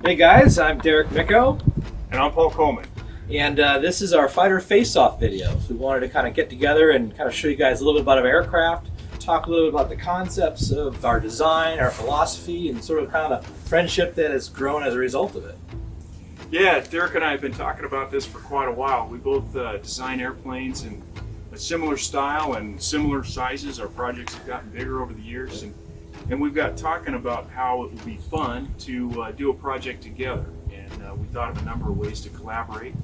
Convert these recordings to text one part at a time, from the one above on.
Hey guys, I'm Derek Micko, And I'm Paul Coleman. and this is our fighter face-off video. So we wanted to kind of get together and kind of show you guys a little bit about our aircraft, talk a little bit about the concepts of our design, our philosophy, and sort of kind of friendship that has grown as a result of it. Yeah, Derek and I have been talking about this for quite a while. We both design airplanes in a similar style and similar sizes. Our projects have gotten bigger over the years, and we've got talking about how it would be fun to do a project together. And we thought of a number of ways to collaborate.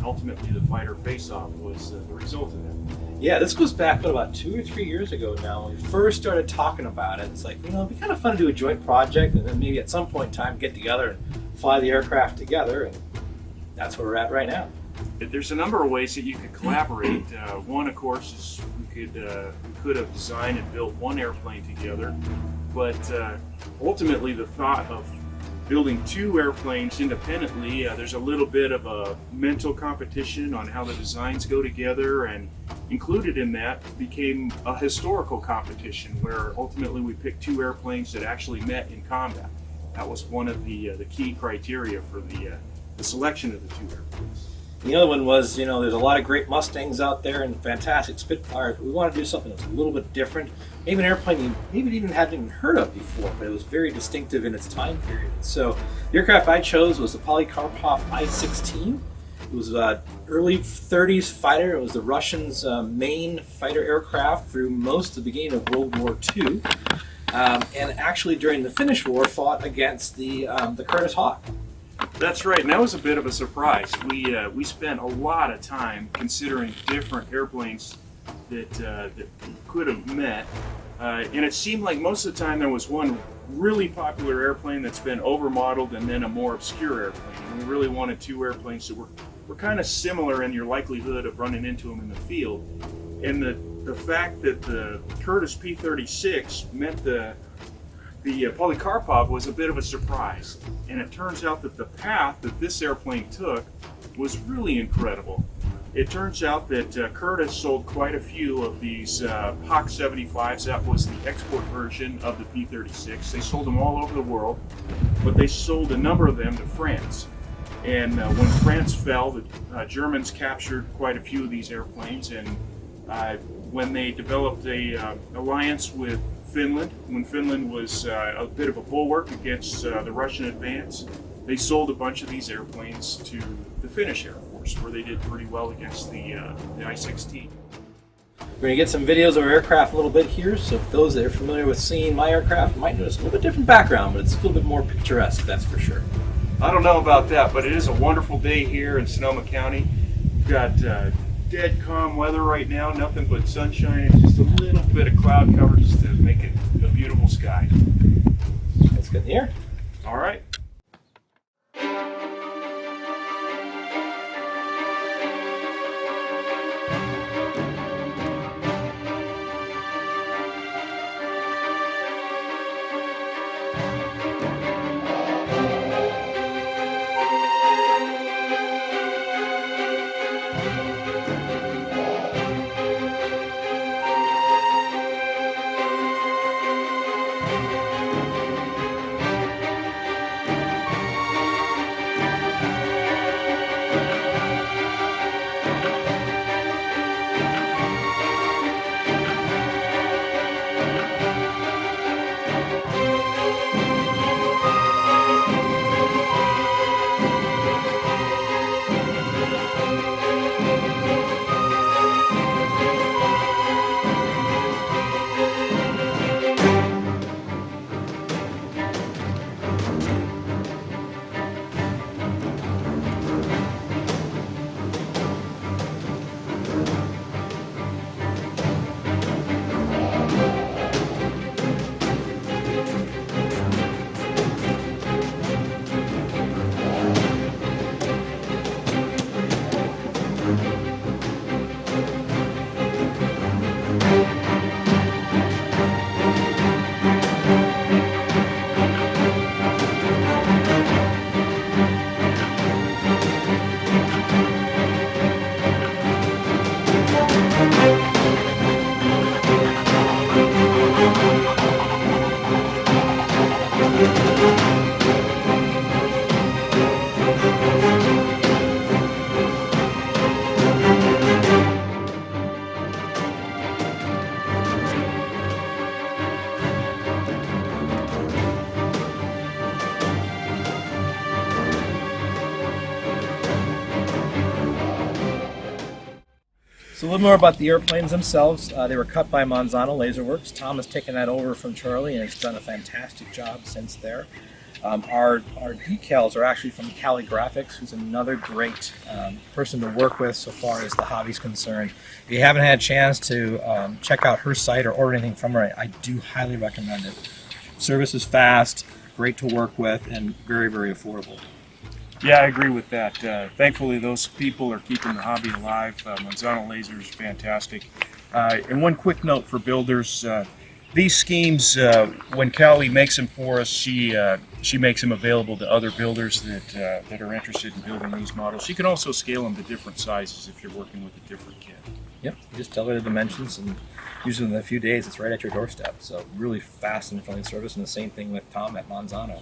Ultimately, the fighter face-off was the result of that. Yeah, this goes back about 2 or 3 years ago now. When we first started talking about it, it's like, it'd be kind of fun to do a joint project and then maybe at some point in time get together and fly the aircraft together, and that's where we're at right now. There's a number of ways that you could collaborate. One, of course, is we could have designed and built one airplane together, but ultimately the thought of building two airplanes independently, there's a little bit of a mental competition on how the designs go together, and included in that became a historical competition where ultimately we picked two airplanes that actually met in combat. That was one of the key criteria for the selection of the two airplanes. The other one was, there's a lot of great Mustangs out there and fantastic Spitfires. We want to do something that's a little bit different. Maybe an airplane you maybe even hadn't even heard of before, but it was very distinctive in its time period. So the aircraft I chose was the Polikarpov I-16. It was an early 30s fighter. It was the Russians' main fighter aircraft through most of the beginning of World War II. And actually during the Finnish War fought against the Curtiss Hawk. That's right, and that was a bit of a surprise. We spent a lot of time considering different airplanes that could have met, and it seemed like most of the time there was one really popular airplane that's been overmodeled and then a more obscure airplane. And we really wanted two airplanes that were kind of similar in your likelihood of running into them in the field. And the fact that the Curtiss P-36 met the Polikarpov was a bit of a surprise, and it turns out that the path that this airplane took was really incredible. It turns out that Curtiss sold quite a few of these Hawk 75s. That was the export version of the P-36. They sold them all over the world, but they sold a number of them to France. And when France fell, the Germans captured quite a few of these airplanes, and when they developed a alliance with Finland, when Finland was a bit of a bulwark against the Russian advance, they sold a bunch of these airplanes to the Finnish Air Force, where they did pretty well against the I-16. We're going to get some videos of our aircraft a little bit here, so for those that are familiar with seeing my aircraft, you might notice a little bit different background, but it's a little bit more picturesque, that's for sure. I don't know about that, but it is a wonderful day here in Sonoma County. We've got dead calm weather right now, nothing but sunshine, and just a little bit of cloud cover just to make it a beautiful sky. Let's get in the air. All right. So a little more about the airplanes themselves. They were cut by Monsanto Laser Works. Tom has taken that over from Charlie and has done a fantastic job since there. Our decals are actually from Cali Graphics, who's another great person to work with so far as the hobby's concerned. If you haven't had a chance to check out her site or order anything from her, I do highly recommend it. Service is fast, great to work with, and very, very affordable. Yeah, I agree with that. Thankfully, those people are keeping the hobby alive. Monsanto Laser is fantastic. And one quick note for builders. These schemes, when Callie makes them for us, she makes them available to other builders that are interested in building these models. She can also scale them to different sizes if you're working with a different kit. Yep, you just tell her the dimensions, and usually in a few days it's right at your doorstep. So really fast and friendly service, and the same thing with Tom at Monsanto.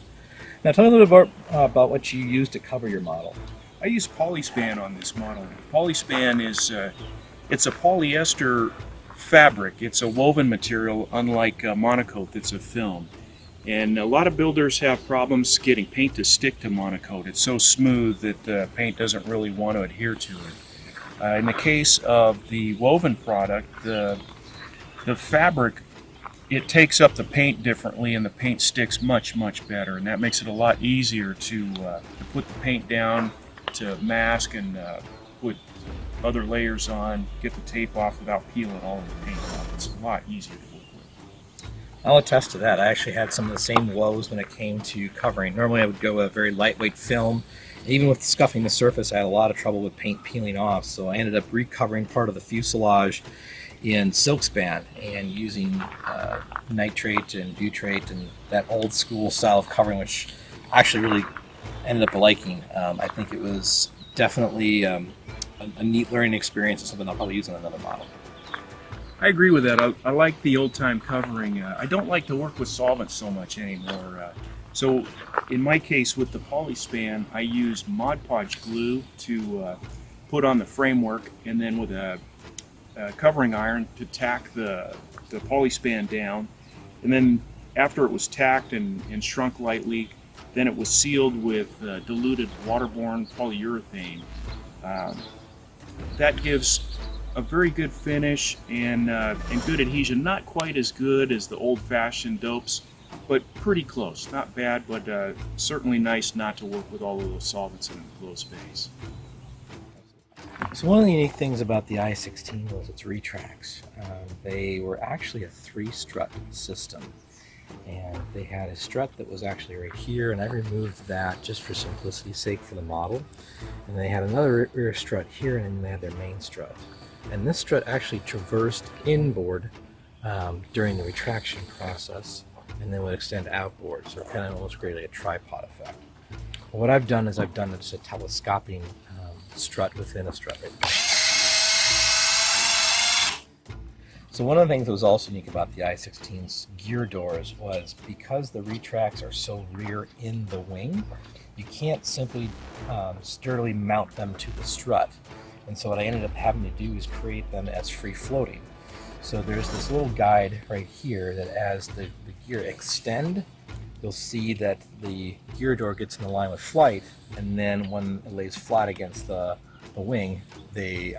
Now tell me a little bit about what you use to cover your model. I use Polyspan on this model. Polyspan is it's a polyester fabric. It's a woven material, unlike monocoat that's a film. And a lot of builders have problems getting paint to stick to monocoat. It's so smooth that the paint doesn't really want to adhere to it. In the case of the woven product, the fabric, it takes up the paint differently, and the paint sticks much, much better. And that makes it a lot easier to put the paint down, to mask and put other layers on, get the tape off without peeling all of the paint off. It's a lot easier to work with. I'll attest to that. I actually had some of the same woes when it came to covering. Normally I would go with a very lightweight film. Even with scuffing the surface, I had a lot of trouble with paint peeling off, so I ended up recovering part of the fuselage in Silkspan and using nitrate and butyrate and that old school style of covering, which I actually really ended up liking. I think it was definitely a neat learning experience and something I'll probably use on another model. I agree with that. I like the old-time covering. I don't like to work with solvents so much anymore. So in my case with the Polyspan, I used Mod Podge glue to put on the framework, and then with a covering iron to tack the Polyspan down. And then after it was tacked and shrunk lightly, then it was sealed with diluted waterborne polyurethane. That gives a very good finish and good adhesion. Not quite as good as the old-fashioned dopes, but pretty close. Not bad, but certainly nice not to work with all of those solvents in an enclosed space. So one of the unique things about the I-16 was its retracts. They were actually a 3-strut system, and they had a strut that was actually right here, and I removed that just for simplicity's sake for the model. And they had another rear strut here, and then they had their main strut. And this strut actually traversed inboard during the retraction process, and then would extend outboard, so it kind of almost created a tripod effect. But what I've done is I've done just a telescoping strut within a strut right there. So one of the things that was also unique about the I-16's gear doors was because the retracts are so rear in the wing, you can't simply sturdily mount them to the strut. And so what I ended up having to do is create them as free floating. So there's this little guide right here that as the gear extend, you'll see that the gear door gets in line with flight, and then when it lays flat against the wing, it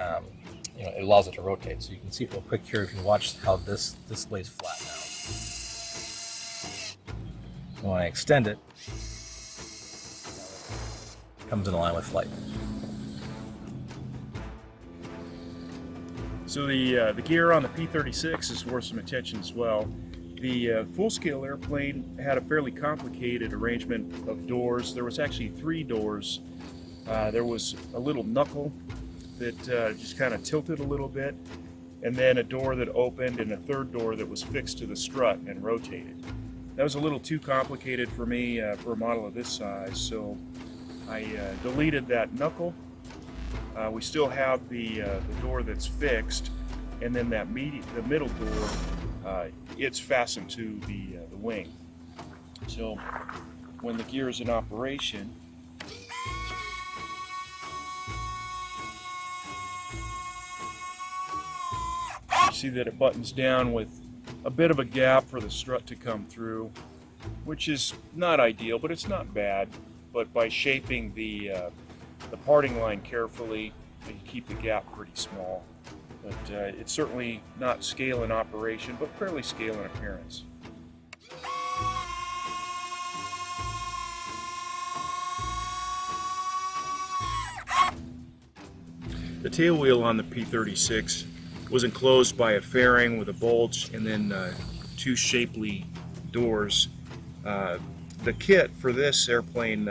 allows it to rotate. So you can see it real quick here if you watch how this lays flat now. And when I extend it, it comes in line with flight. So the gear on the P-36 is worth some attention as well. The full-scale airplane had a fairly complicated arrangement of doors. There was actually 3 doors. There was a little knuckle that just kind of tilted a little bit, and then a door that opened, and a third door that was fixed to the strut and rotated. That was a little too complicated for me for a model of this size, so I deleted that knuckle. We still have the door that's fixed, and then the middle door, it's fastened to the wing. So when the gear is in operation, you see that it buttons down with a bit of a gap for the strut to come through, which is not ideal, but it's not bad. But by shaping the parting line carefully, you keep the gap pretty small. but it's certainly not scale in operation, but fairly scale in appearance. The tail wheel on the P-36 was enclosed by a fairing with a bulge and then two shapely doors. The kit for this airplane,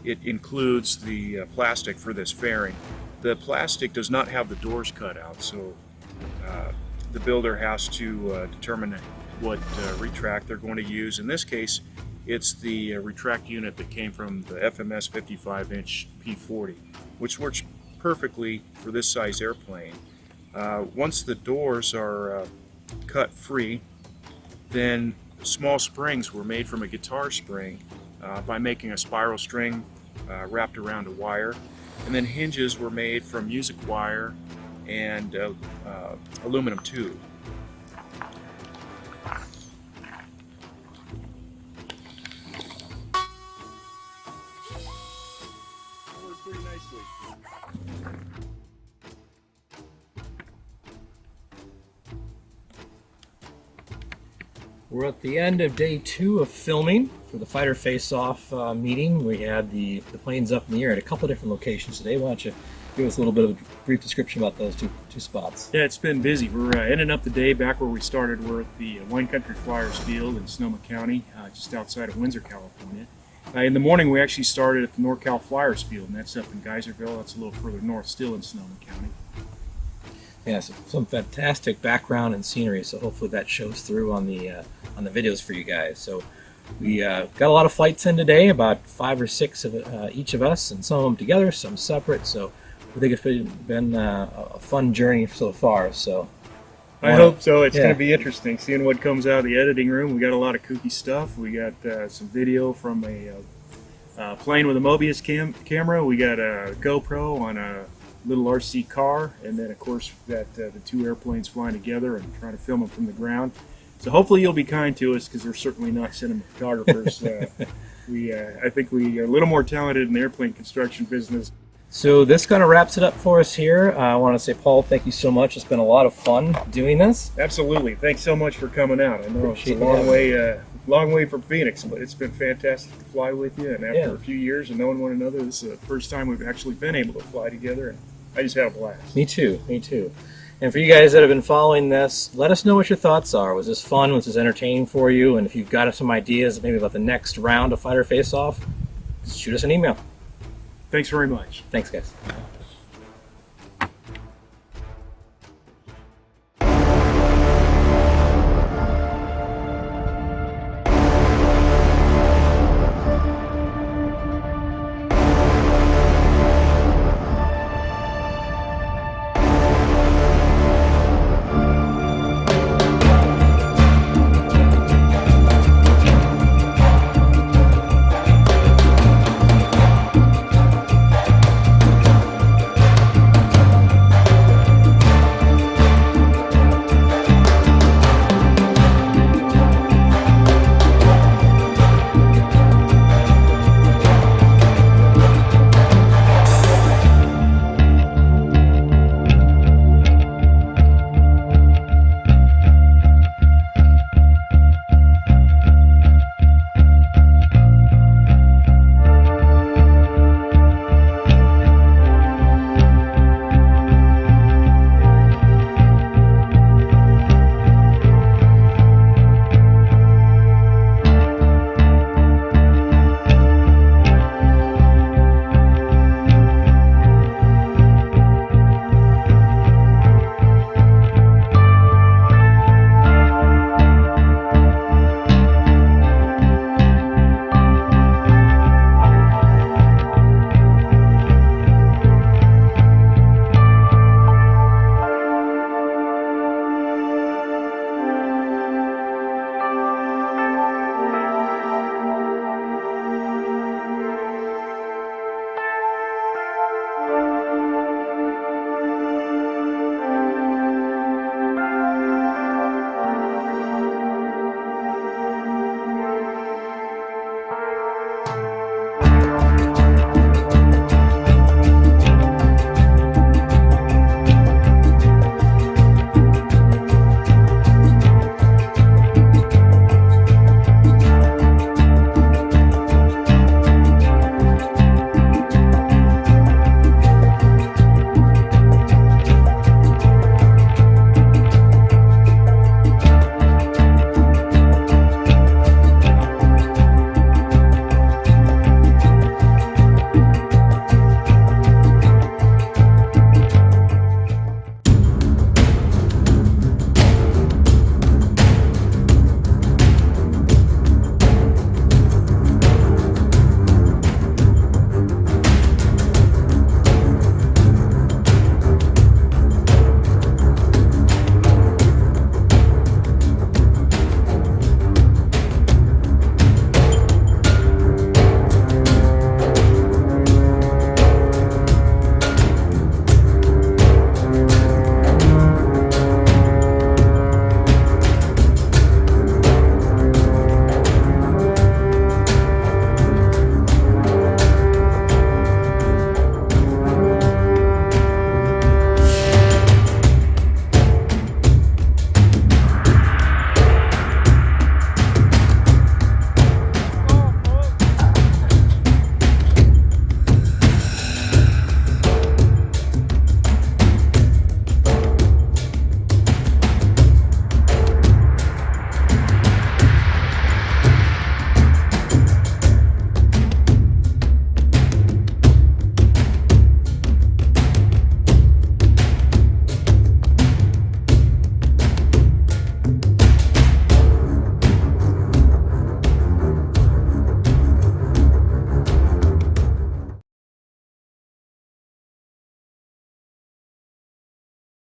it includes the plastic for this fairing. The plastic does not have the doors cut out, so the builder has to determine what retract they're going to use. In this case, it's the retract unit that came from the FMS 55-inch P-40, which works perfectly for this size airplane. Once the doors are cut free, then small springs were made from a guitar spring by making a spiral string wrapped around a wire, and then hinges were made from music wire and aluminum tube. Worked pretty nicely. We're at the end of day 2 of filming for the fighter face-off meeting. We had the planes up in the air at a couple of different locations today. Why don't you give us a little bit of a brief description about those two spots? Yeah, it's been busy. We're ending up the day back where we started. We're at the Wine Country Flyers Field in Sonoma County, just outside of Windsor, California. In the morning, we actually started at the NorCal Flyers Field, and that's up in Geyserville. That's a little further north still in Sonoma County. Yeah, so some fantastic background and scenery, so hopefully that shows through on the videos for you guys. So we got a lot of flights in today, about 5 or 6 of each of us, and some of them together, some separate. So I think it's been a fun journey so far. So I hope so. It's going to be interesting seeing what comes out of the editing room. We got a lot of kooky stuff. We got some video from a plane with a Mobius camera. We got a GoPro on a little RC car, and then of course that the 2 airplanes flying together and trying to film them from the ground. So hopefully you'll be kind to us, because we're certainly not cinematographers. I think we are a little more talented in the airplane construction business. So this kind of wraps it up for us here. I want to say, Paul, thank you so much. It's been a lot of fun doing this. Absolutely. Thanks so much for coming out. I know it's a long way from Phoenix, but it's been fantastic to fly with you. And after a few years of knowing one another, this is the first time we've actually been able to fly together. And I just had a blast. Me too. And for you guys that have been following this, let us know what your thoughts are. Was this fun? Was this entertaining for you? And if you've got some ideas maybe about the next round of Fighter Face-Off, shoot us an email. Thanks very much. Thanks, guys.